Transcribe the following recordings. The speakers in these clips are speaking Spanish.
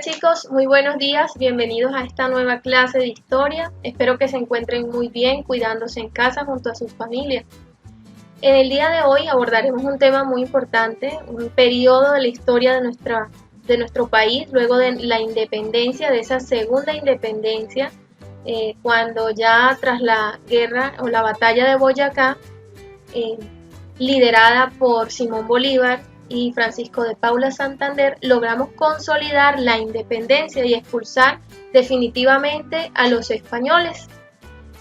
chicos, muy buenos días, bienvenidos a esta nueva clase de historia. Espero que se encuentren muy bien, cuidándose en casa junto a sus familias. En el día de hoy abordaremos un tema muy importante, un periodo de la historia de nuestro país, luego de la independencia, de esa segunda independencia, cuando ya tras la guerra o la batalla de Boyacá, liderada por Simón Bolívar y Francisco de Paula Santander, logramos consolidar la independencia y expulsar definitivamente a los españoles.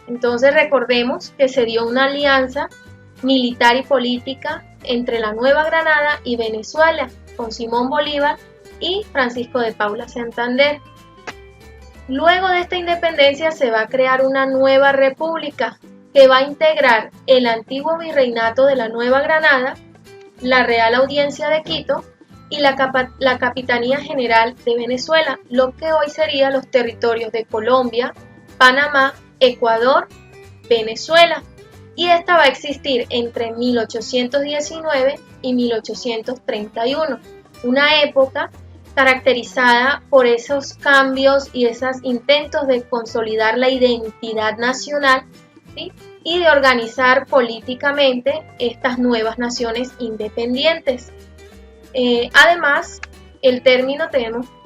Entonces recordemos que se dio una alianza militar y política entre la Nueva Granada y Venezuela, con Simón Bolívar y Francisco de Paula Santander. Luego de esta independencia se va a crear una nueva república que va a integrar el antiguo virreinato de la Nueva Granada, la Real Audiencia de Quito y la Capitanía General de Venezuela, lo que hoy serían los territorios de Colombia, Panamá, Ecuador, Venezuela. Y esta va a existir entre 1819 y 1831, una época caracterizada por esos cambios y esos intentos de consolidar la identidad nacional, ¿sí?, y de organizar políticamente estas nuevas naciones independientes. Además, el término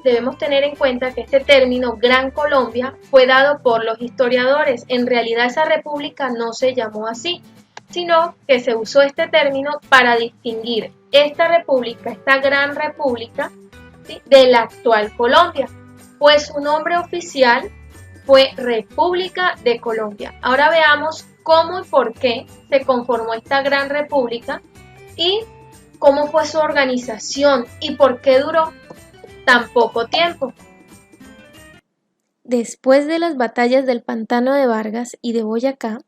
debemos tener en cuenta que este término Gran Colombia fue dado por los historiadores. En realidad esa república no se llamó así, sino que se usó este término para distinguir esta república, esta gran república, ¿sí?, de la actual Colombia, pues su nombre oficial fue República de Colombia. Ahora veamos cómo y por qué se conformó esta gran república y cómo fue su organización y por qué duró tan poco tiempo. Después de las batallas del Pantano de Vargas y de Boyacá,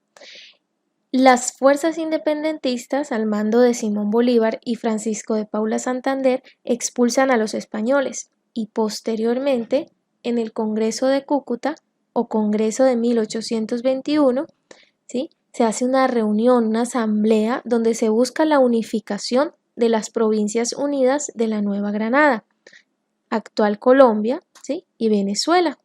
las fuerzas independentistas al mando de Simón Bolívar y Francisco de Paula Santander expulsan a los españoles y posteriormente en el Congreso de Cúcuta o Congreso de 1821, ¿sí?, se hace una reunión, una asamblea donde se busca la unificación de las provincias unidas de la Nueva Granada, actual Colombia, ¿sí?, y Venezuela,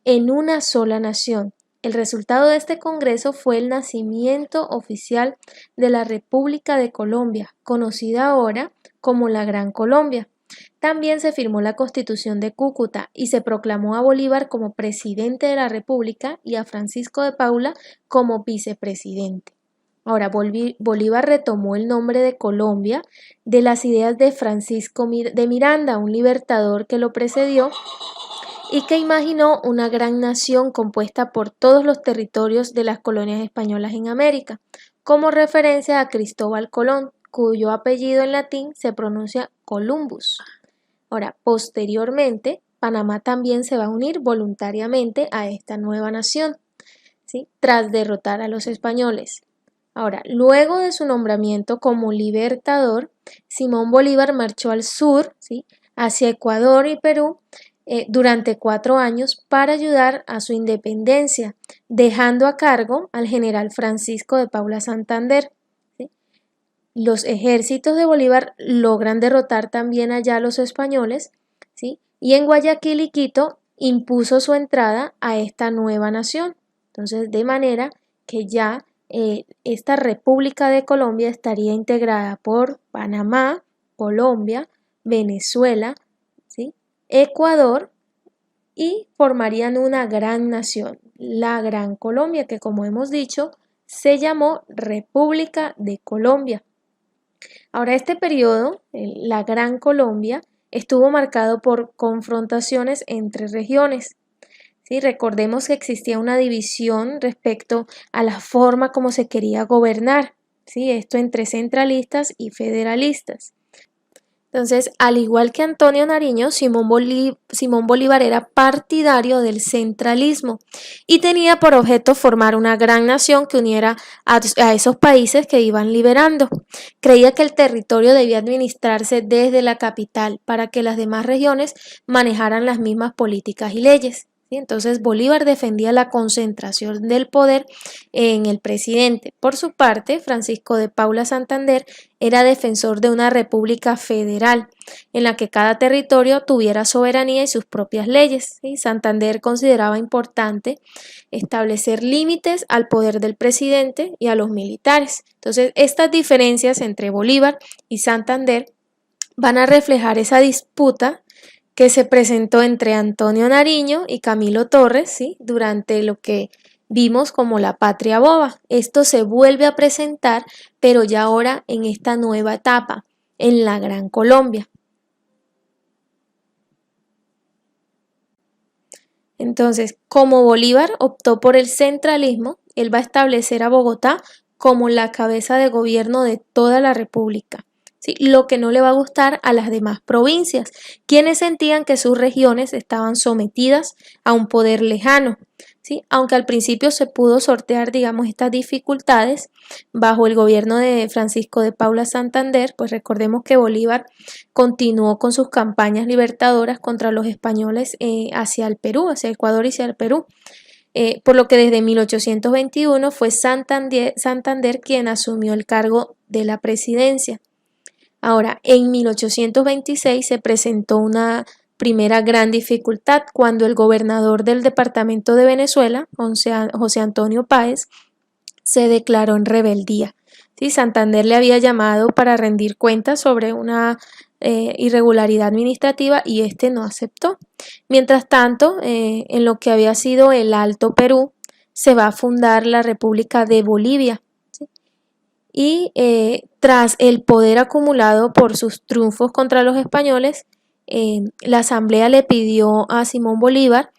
en una sola nación. El resultado de este congreso fue el nacimiento oficial de la República de Colombia, conocida ahora como la Gran Colombia. También se firmó la Constitución de Cúcuta y se proclamó a Bolívar como presidente de la República y a Francisco de Paula como vicepresidente. Ahora, Bolívar retomó el nombre de Colombia de las ideas de Francisco de Miranda, un libertador que lo precedió y que imaginó una gran nación compuesta por todos los territorios de las colonias españolas en América, como referencia a Cristóbal Colón, cuyo apellido en latín se pronuncia Columbus. Ahora, posteriormente, Panamá también se va a unir voluntariamente a esta nueva nación, ¿sí?, tras derrotar a los españoles. Ahora, luego de su nombramiento como libertador, Simón Bolívar marchó al sur, ¿sí?, hacia Ecuador y Perú durante 4 años para ayudar a su independencia, dejando a cargo al general Francisco de Paula Santander. Los ejércitos de Bolívar logran derrotar también allá a los españoles, ¿sí?, y en Guayaquil y Quito impuso su entrada a esta nueva nación. Entonces, de manera que ya esta República de Colombia estaría integrada por Panamá, Colombia, Venezuela, ¿sí?, Ecuador, y formarían una gran nación, la Gran Colombia, que como hemos dicho, se llamó República de Colombia. Ahora, este periodo, la Gran Colombia, estuvo marcado por confrontaciones entre regiones. ¿Sí? Recordemos que existía una división respecto a la forma como se quería gobernar, ¿sí?, esto entre centralistas y federalistas. Entonces, al igual que Antonio Nariño, Simón Bolívar era partidario del centralismo y tenía por objeto formar una gran nación que uniera a esos países que iban liberando. Creía que el territorio debía administrarse desde la capital para que las demás regiones manejaran las mismas políticas y leyes, ¿sí? Entonces Bolívar defendía la concentración del poder en el presidente. Por su parte, Francisco de Paula Santander era defensor de una república federal en la que cada territorio tuviera soberanía y sus propias leyes, ¿sí? Santander consideraba importante establecer límites al poder del presidente y a los militares. Entonces, estas diferencias entre Bolívar y Santander van a reflejar esa disputa que se presentó entre Antonio Nariño y Camilo Torres, ¿sí? Durante lo que vimos como la Patria Boba. Esto se vuelve a presentar, pero ya ahora en esta nueva etapa, en la Gran Colombia. Entonces, como Bolívar optó por el centralismo, él va a establecer a Bogotá como la cabeza de gobierno de toda la República. ¿Sí? Lo que no le va a gustar a las demás provincias, quienes sentían que sus regiones estaban sometidas a un poder lejano. ¿Sí? Aunque al principio se pudo sortear, digamos, estas dificultades bajo el gobierno de Francisco de Paula Santander, pues recordemos que Bolívar continuó con sus campañas libertadoras contra los españoles hacia el Perú, hacia Ecuador y hacia el Perú. Por lo que desde 1821 fue Santander quien asumió el cargo de la presidencia. Ahora, en 1826 se presentó una primera gran dificultad cuando el gobernador del departamento de Venezuela, José Antonio Páez, se declaró en rebeldía. ¿Sí? Santander le había llamado para rendir cuentas sobre una irregularidad administrativa y este no aceptó. Mientras tanto, en lo que había sido el Alto Perú, se va a fundar la República de Bolivia. ¿Sí? Y tras el poder acumulado por sus triunfos contra los españoles, la Asamblea le pidió a Simón Bolívar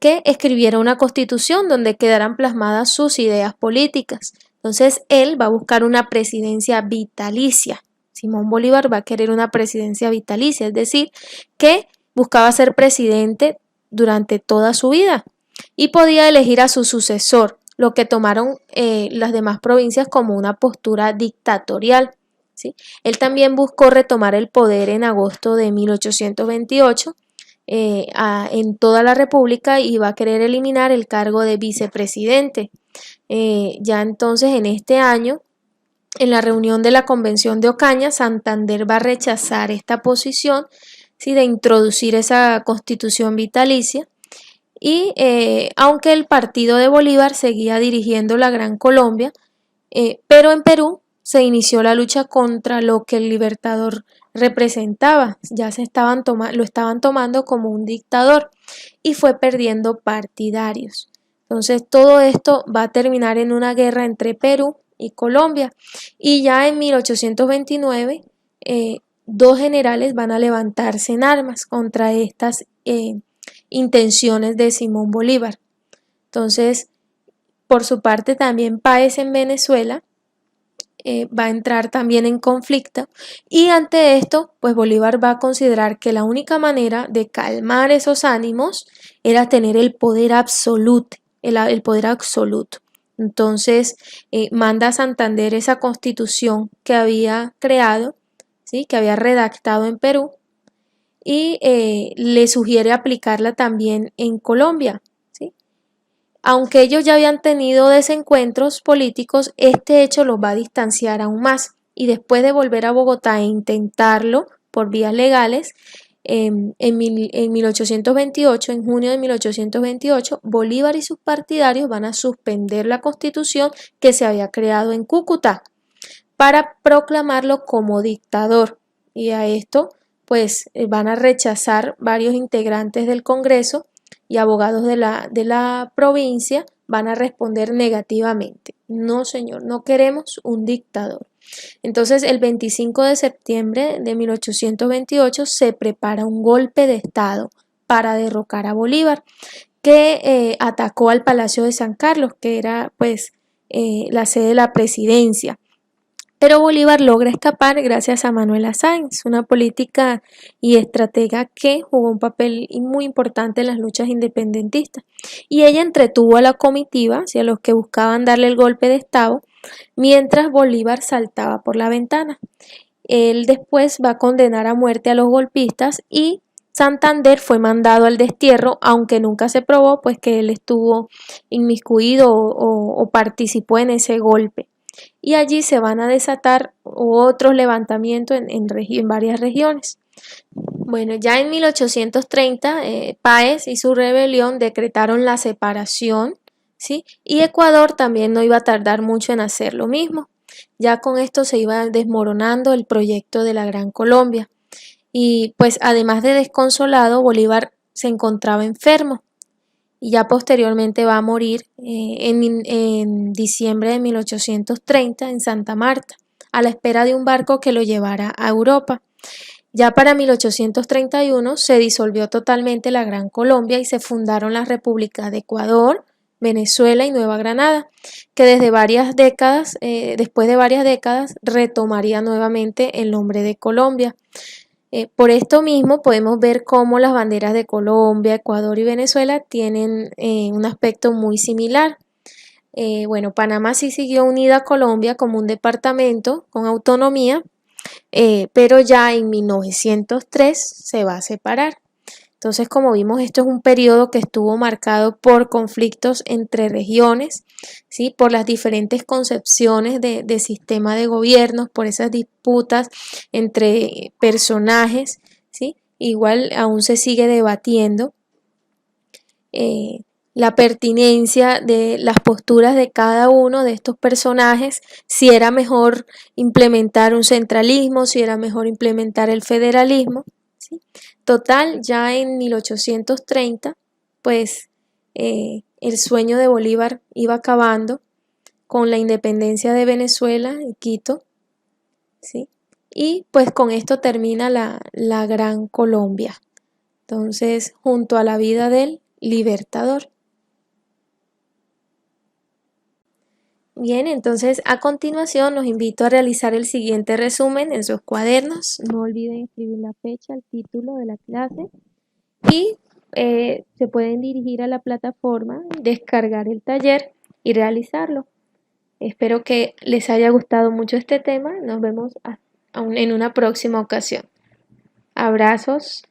que escribiera una constitución donde quedaran plasmadas sus ideas políticas. Entonces él va a buscar una presidencia vitalicia. Simón Bolívar va a querer una presidencia vitalicia, es decir, que buscaba ser presidente durante toda su vida y podía elegir a su sucesor, lo que tomaron las demás provincias como una postura dictatorial. ¿Sí? Él también buscó retomar el poder en agosto de 1828 en toda la República y va a querer eliminar el cargo de vicepresidente. Ya entonces en este año, en la reunión de la Convención de Ocaña, Santander va a rechazar esta posición, ¿sí? De introducir esa constitución vitalicia. Y aunque el partido de Bolívar seguía dirigiendo la Gran Colombia, pero en Perú se inició la lucha contra lo que el Libertador representaba, ya lo estaban tomando como un dictador y fue perdiendo partidarios. Entonces todo esto va a terminar en una guerra entre Perú y Colombia y ya en 1829 dos generales van a levantarse en armas contra estas intenciones de Simón Bolívar. Entonces, por su parte también Páez en Venezuela va a entrar también en conflicto y ante esto pues Bolívar va a considerar que la única manera de calmar esos ánimos era tener el poder absoluto, el poder absoluto. Entonces manda a Santander esa constitución que había creado, ¿sí? Que había redactado en Perú y le sugiere aplicarla también en Colombia. Aunque ellos ya habían tenido desencuentros políticos, este hecho los va a distanciar aún más y después de volver a Bogotá e intentarlo por vías legales, en 1828, en junio de 1828, Bolívar y sus partidarios van a suspender la constitución que se había creado en Cúcuta para proclamarlo como dictador y a esto pues van a rechazar varios integrantes del Congreso y abogados de la provincia van a responder negativamente. No, señor, no queremos un dictador. Entonces, el 25 de septiembre de 1828 se prepara un golpe de Estado para derrocar a Bolívar, que atacó al Palacio de San Carlos, que era pues la sede de la presidencia. Pero Bolívar logra escapar gracias a Manuela Sáenz, una política y estratega que jugó un papel muy importante en las luchas independentistas. Y ella entretuvo a la comitiva, hacia los que buscaban darle el golpe de Estado, mientras Bolívar saltaba por la ventana. Él después va a condenar a muerte a los golpistas y Santander fue mandado al destierro, aunque nunca se probó pues que él estuvo inmiscuido o participó en ese golpe. Y allí se van a desatar otros levantamientos en varias regiones. Bueno, ya en 1830 Páez y su rebelión decretaron la separación, ¿sí? Y Ecuador también no iba a tardar mucho en hacer lo mismo. Ya con esto se iba desmoronando el proyecto de la Gran Colombia. Y pues además de desconsolado, Bolívar se encontraba enfermo y ya posteriormente va a morir en diciembre de 1830 en Santa Marta, a la espera de un barco que lo llevara a Europa. Ya para 1831 se disolvió totalmente la Gran Colombia y se fundaron las repúblicas de Ecuador, Venezuela y Nueva Granada, que desde varias décadas, después de varias décadas, retomaría nuevamente el nombre de Colombia. Por esto mismo podemos ver cómo las banderas de Colombia, Ecuador y Venezuela tienen un aspecto muy similar. Bueno, Panamá sí siguió unida a Colombia como un departamento con autonomía, pero ya en 1903 se va a separar. Entonces, como vimos, esto es un periodo que estuvo marcado por conflictos entre regiones, ¿sí? Por las diferentes concepciones de sistema de gobierno, por esas disputas entre personajes, ¿sí? Igual aún se sigue debatiendo la pertinencia de las posturas de cada uno de estos personajes, si era mejor implementar un centralismo, si era mejor implementar el federalismo, ¿sí? Total, ya en 1830, pues el sueño de Bolívar iba acabando con la independencia de Venezuela y Quito, ¿sí? Y pues con esto termina la Gran Colombia. Entonces, junto a la vida del Libertador. Bien, entonces a continuación los invito a realizar el siguiente resumen en sus cuadernos. No olviden escribir la fecha, el título de la clase y se pueden dirigir a la plataforma, descargar el taller y realizarlo. Espero que les haya gustado mucho este tema. Nos vemos en una próxima ocasión. Abrazos.